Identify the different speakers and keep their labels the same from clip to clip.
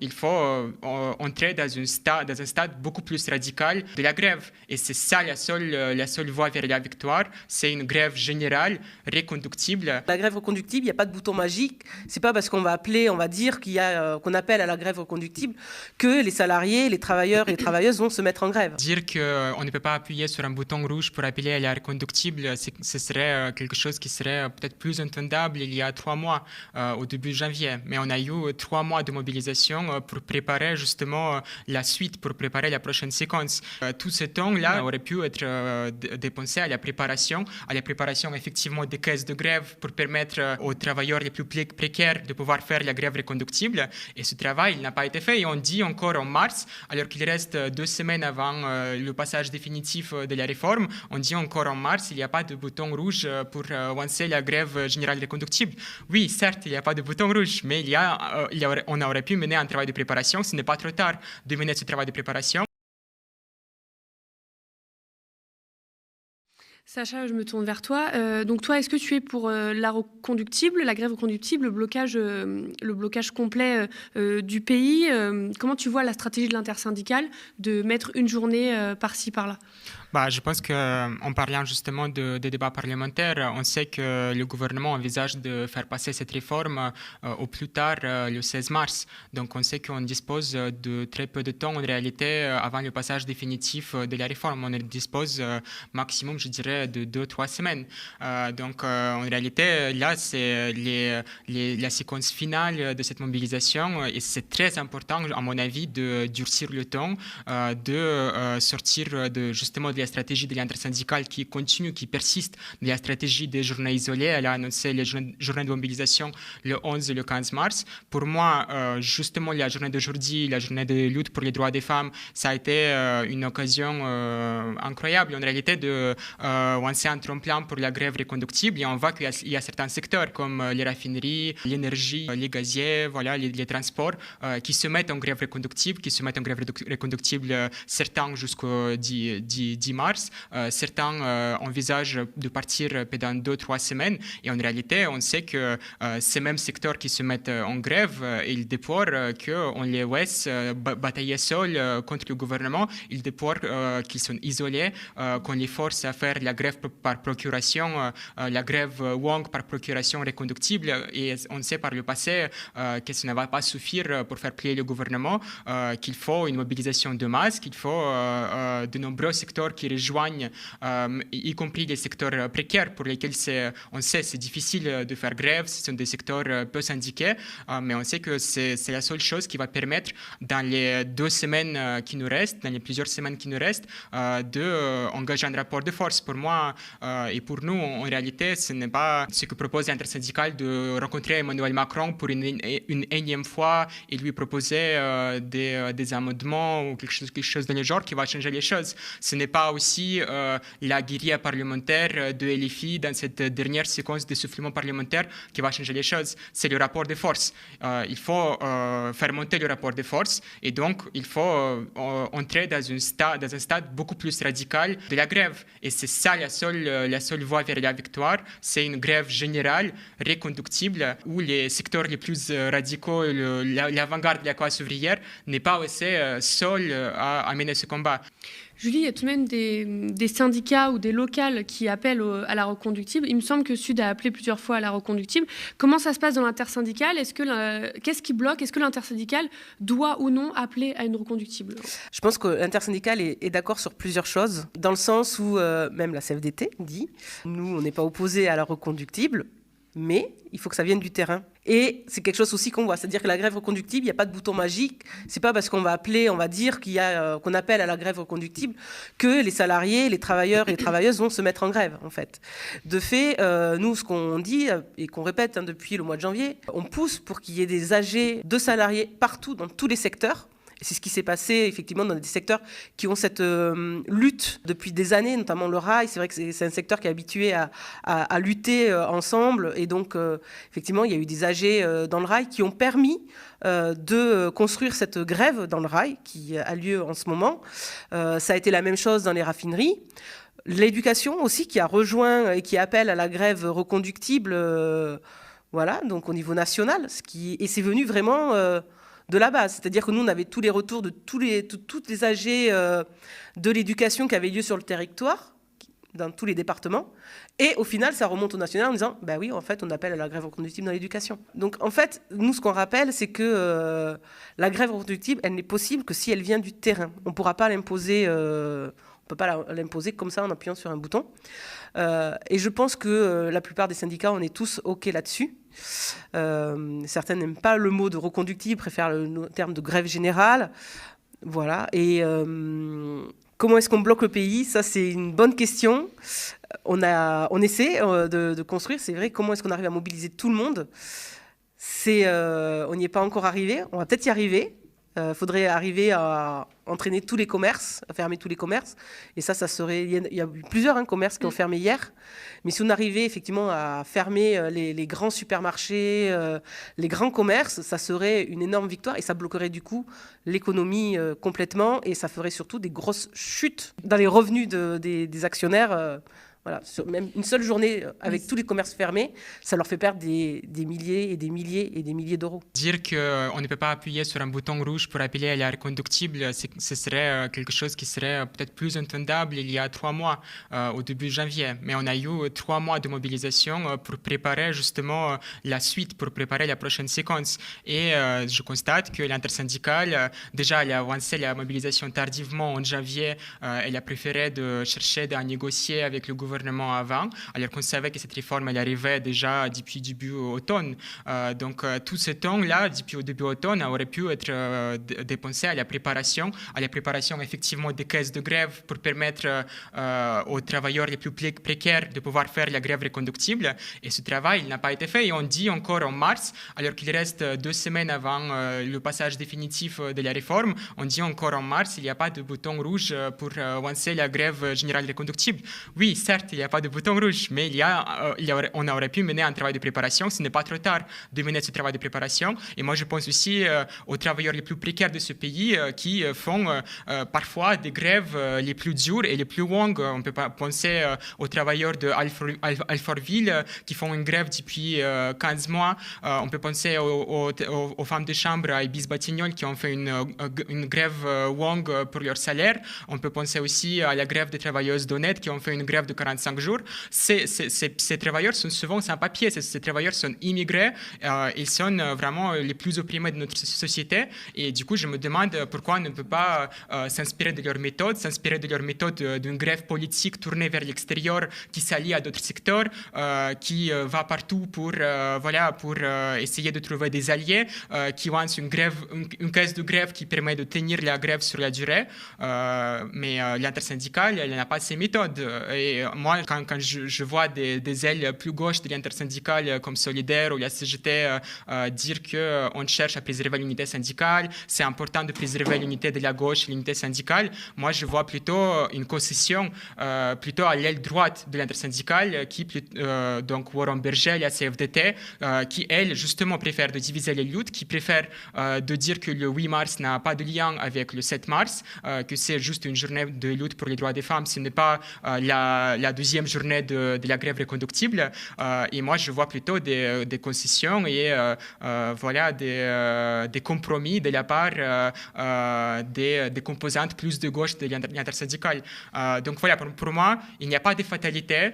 Speaker 1: il faut entrer dans un stade beaucoup plus radical de la grève. Et c'est ça la seule voie vers la victoire. C'est une grève générale, reconductible.
Speaker 2: La grève reconductible, il n'y a pas de bouton magique. C'est pas parce qu'on va appeler, on va dire qu'on appelle à la grève reconductible que les salariés, les travailleurs et les travailleuses vont se mettre en grève.
Speaker 1: Dire qu'on ne peut pas appuyer sur un bouton rouge pour appeler à la reconductible, ce serait quelque chose qui serait peut-être plus entendable il y a 3 mois, au début janvier. Mais on a eu 3 mois de mobilisation pour préparer justement la suite, pour préparer la prochaine séquence. Tout ce temps-là aurait pu être dépensé à la préparation effectivement des caisses de grève pour permettre aux travailleurs les plus précaires de pouvoir faire la grève reconductible. Et ce travail n'a pas été fait. Et on dit encore en mars, alors qu'il reste 2 semaines avant le passage définitif de la réforme, on dit encore en mars, il n'y a pas de bouton rouge pour lancer la grève générale reconductible. Oui, certes, il n'y a pas de bouton rouge, mais on aurait pu mener un travail de préparation. Ce n'est pas trop tard de mener ce travail de préparation.
Speaker 3: Sacha, je me tourne vers toi. Donc toi, est-ce que tu es pour la grève reconductible, le blocage complet du pays Comment tu vois la stratégie de l'intersyndicale de mettre une journée par-ci, par-là ?
Speaker 1: Je pense qu'en parlant justement de débats parlementaires, on sait que le gouvernement envisage de faire passer cette réforme au plus tard le 16 mars. Donc on sait qu'on dispose de très peu de temps en réalité avant le passage définitif de la réforme. On dispose maximum, je dirais, de 2-3 semaines. Donc en réalité, là, c'est la séquence finale de cette mobilisation et c'est très important, à mon avis, de durcir le temps, de sortir justement de la stratégie de l'intersyndicale qui continue, qui persiste, de la stratégie des journées isolées. Elle a annoncé les journées de mobilisation le 11 et le 15 mars. Pour moi, justement, la journée d'aujourd'hui, la journée de lutte pour les droits des femmes, ça a été une occasion incroyable, en réalité, de lancer un tremplin pour la grève reconductible. Et on voit qu'il y a certains secteurs comme les raffineries, l'énergie, les gaziers, voilà, les transports, qui se mettent en grève reconductible, certains jusqu'au 10 mars. Certains envisagent de partir pendant 2-3 semaines. Et en réalité, on sait que ces mêmes secteurs qui se mettent en grève, ils déplorent qu'on les laisse batailler seuls contre le gouvernement. Ils déplorent qu'ils sont isolés, qu'on les force à faire la grève par procuration, la grève longue par procuration reconductible. Et on sait par le passé que ça ne va pas suffire pour faire plier le gouvernement, qu'il faut une mobilisation de masse, qu'il faut de nombreux secteurs qui rejoignent, y compris les secteurs précaires pour lesquels on sait c'est difficile de faire grève, ce sont des secteurs peu syndiqués, mais on sait que c'est la seule chose qui va permettre dans les 2 semaines qui nous restent, dans les plusieurs semaines qui nous restent, d'engager un rapport de force. Pour moi et pour nous, en réalité, ce n'est pas ce que propose l'intersyndicale de rencontrer Emmanuel Macron pour une énième fois et lui proposer des amendements ou quelque chose de le genre qui va changer les choses. Ce n'est pas aussi la guérilla parlementaire de LFI dans cette dernière séquence d'essoufflement parlementaire qui va changer les choses. C'est le rapport de force. Il faut faire monter le rapport de force et donc il faut entrer dans un stade beaucoup plus radical de la grève. Et c'est ça la seule voie vers la victoire. C'est une grève générale, reconductible, où les secteurs les plus radicaux, l'avant-garde de la classe ouvrière, n'est pas aussi seul à mener ce combat.
Speaker 3: Julie, il y a tout de même des syndicats ou des locales qui appellent à la reconductible. Il me semble que Sud a appelé plusieurs fois à la reconductible. Comment ça se passe dans l'intersyndicale ? Qu'est-ce qui bloque ? Est-ce que l'intersyndicale doit ou non appeler à une reconductible ?
Speaker 2: Je pense que l'intersyndicale est d'accord sur plusieurs choses, dans le sens où même la CFDT dit « Nous, on n'est pas opposés à la reconductible, mais il faut que ça vienne du terrain ». Et c'est quelque chose aussi qu'on voit, c'est-à-dire que la grève reconductible, il n'y a pas de bouton magique. C'est pas parce qu'on va appeler, on va dire qu'on appelle à la grève reconductible que les salariés, les travailleurs et les travailleuses vont se mettre en grève, en fait. De fait, nous, ce qu'on dit et qu'on répète depuis le mois de janvier, on pousse pour qu'il y ait des AG de salariés partout, dans tous les secteurs. Et c'est ce qui s'est passé effectivement dans des secteurs qui ont cette lutte depuis des années, notamment le rail. C'est vrai que c'est un secteur qui est habitué à lutter ensemble. Et donc, effectivement, il y a eu des AG dans le rail qui ont permis de construire cette grève dans le rail qui a lieu en ce moment. Ça a été la même chose dans les raffineries. L'éducation aussi qui a rejoint et qui appelle à la grève reconductible, voilà, donc au niveau national. Et c'est venu vraiment de la base. C'est-à-dire que nous, on avait tous les retours de toutes les AG de l'éducation qui avaient lieu sur le territoire, dans tous les départements. Et au final, ça remonte au national en disant, bah oui, en fait, on appelle à la grève reconductible dans l'éducation. Donc, en fait, nous, ce qu'on rappelle, c'est que la grève reconductible, elle n'est possible que si elle vient du terrain. On ne pourra pas l'imposer, on peut pas l'imposer comme ça en appuyant sur un bouton. Et je pense que la plupart des syndicats, on est tous OK là-dessus. Certains n'aiment pas le mot de reconductible, préfèrent le terme de grève générale. Voilà. Et comment est-ce qu'on bloque le pays? Ça, c'est une bonne question. On essaie de construire. C'est vrai, comment est-ce qu'on arrive à mobiliser tout le monde? On n'y est pas encore arrivé. On va peut-être y arriver. Faudrait arriver à entraîner tous les commerces, à fermer tous les commerces. Et ça serait... Il y a plusieurs commerces qui ont fermé hier. Mais si on arrivait effectivement à fermer les grands supermarchés, les grands commerces, ça serait une énorme victoire et ça bloquerait du coup l'économie complètement et ça ferait surtout des grosses chutes dans les revenus des actionnaires. Voilà, même une seule journée avec tous les commerces fermés, ça leur fait perdre des milliers et des milliers et des milliers d'euros.
Speaker 1: Dire qu'on ne peut pas appuyer sur un bouton rouge pour appeler à la reconductible, ce serait quelque chose qui serait peut-être plus entendable il y a 3 mois, au début janvier. Mais on a eu 3 mois de mobilisation pour préparer justement la suite, pour préparer la prochaine séquence. Et je constate que l'intersyndicale, déjà, elle a avancé la mobilisation tardivement en janvier. Elle a préféré de chercher à négocier avec le gouvernement avant, alors qu'on savait que cette réforme elle arrivait déjà depuis début automne. Donc tout ce temps-là, depuis au début automne, aurait pu être dépensé à la préparation effectivement des caisses de grève pour permettre aux travailleurs les plus précaires de pouvoir faire la grève reconductible. Et ce travail n'a pas été fait. Et on dit encore en mars, alors qu'il reste 2 semaines avant le passage définitif de la réforme, on dit encore en mars, il n'y a pas de bouton rouge pour lancer la grève générale reconductible. Oui, certes, il n'y a pas de bouton rouge, mais on aurait pu mener un travail de préparation. Ce n'est pas trop tard de mener ce travail de préparation. Et moi, je pense aussi aux travailleurs les plus précaires de ce pays qui font parfois des grèves les plus dures et les plus longues. On peut penser aux travailleurs de Alfortville qui font une grève depuis 15 mois. On peut penser aux femmes de chambre à Ibis-Batignolles qui ont fait une grève longue pour leur salaire. On peut penser aussi à la grève des travailleuses d'Honnête qui ont fait une grève de 45 jours. Ces travailleurs sont souvent sans papier, ces travailleurs sont immigrés, ils sont vraiment les plus opprimés de notre société et du coup je me demande pourquoi on ne peut pas s'inspirer de leur méthode d'une grève politique tournée vers l'extérieur qui s'allie à d'autres secteurs, qui va partout pour essayer de trouver des alliés, qui lance une caisse de grève qui permet de tenir la grève sur la durée, mais l'intersyndicale elle n'a pas ces méthodes. Et moi, quand je vois des ailes plus gauches de l'intersyndicale comme Solidaire ou la CGT dire qu'on cherche à préserver l'unité syndicale, c'est important de préserver l'unité de la gauche, l'unité syndicale, moi je vois plutôt une concession plutôt à l'aile droite de l'intersyndicale donc Warren Berger, la CFDT, qui elle justement préfère de diviser les luttes, qui préfère de dire que le 8 mars n'a pas de lien avec le 7 mars, que c'est juste une journée de lutte pour les droits des femmes, ce n'est pas la deuxième journée de la grève reconductible. Et moi, je vois plutôt des concessions et des compromis de la part des composantes plus de gauche de l'intersyndicale. Donc voilà, pour moi, il n'y a pas de fatalité.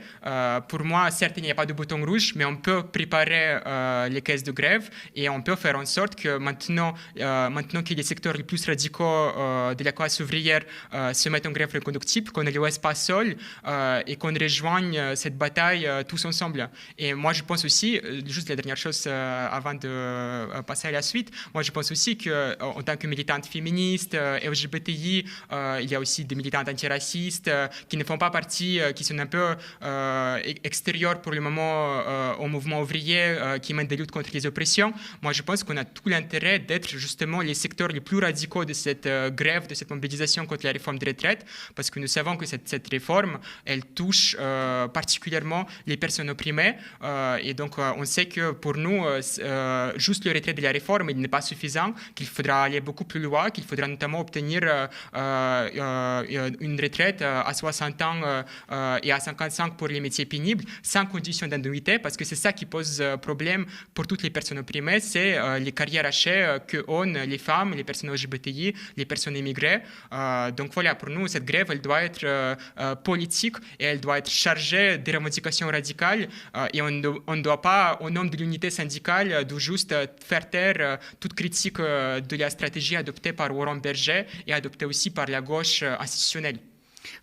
Speaker 1: Pour moi, certes, il n'y a pas de bouton rouge, mais on peut préparer les caisses de grève et on peut faire en sorte que maintenant que les secteurs les plus radicaux de la classe ouvrière se mettent en grève reconductible, qu'on ne les laisse pas seuls et qu'on rejoigne cette bataille tous ensemble. Et moi, je pense aussi, juste la dernière chose avant de passer à la suite, moi, je pense aussi qu'en tant que militante féministe, LGBTI, il y a aussi des militantes antiracistes qui ne font pas partie, qui sont un peu extérieures pour le moment au mouvement ouvrier, qui mènent des luttes contre les oppressions. Moi, je pense qu'on a tout l'intérêt d'être justement les secteurs les plus radicaux de cette grève, de cette mobilisation contre la réforme des retraites, parce que nous savons que cette réforme, elle touche touche particulièrement les personnes opprimées. Et donc, on sait que pour nous, juste le retrait de la réforme, il n'est pas suffisant, qu'il faudra aller beaucoup plus loin, qu'il faudra notamment obtenir une retraite à 60 ans et à 55 pour les métiers pénibles, sans condition d'indemnité, parce que c'est ça qui pose problème pour toutes les personnes opprimées, c'est les carrières hachées que ont les femmes, les personnes LGBTI, les personnes immigrées. Donc voilà, pour nous, cette grève, elle doit être politique et elle doit être chargée des revendications radicales et on ne doit pas, au nom de l'unité syndicale, de juste faire taire toute critique de la stratégie adoptée par Warren Berger et adoptée aussi par la gauche institutionnelle.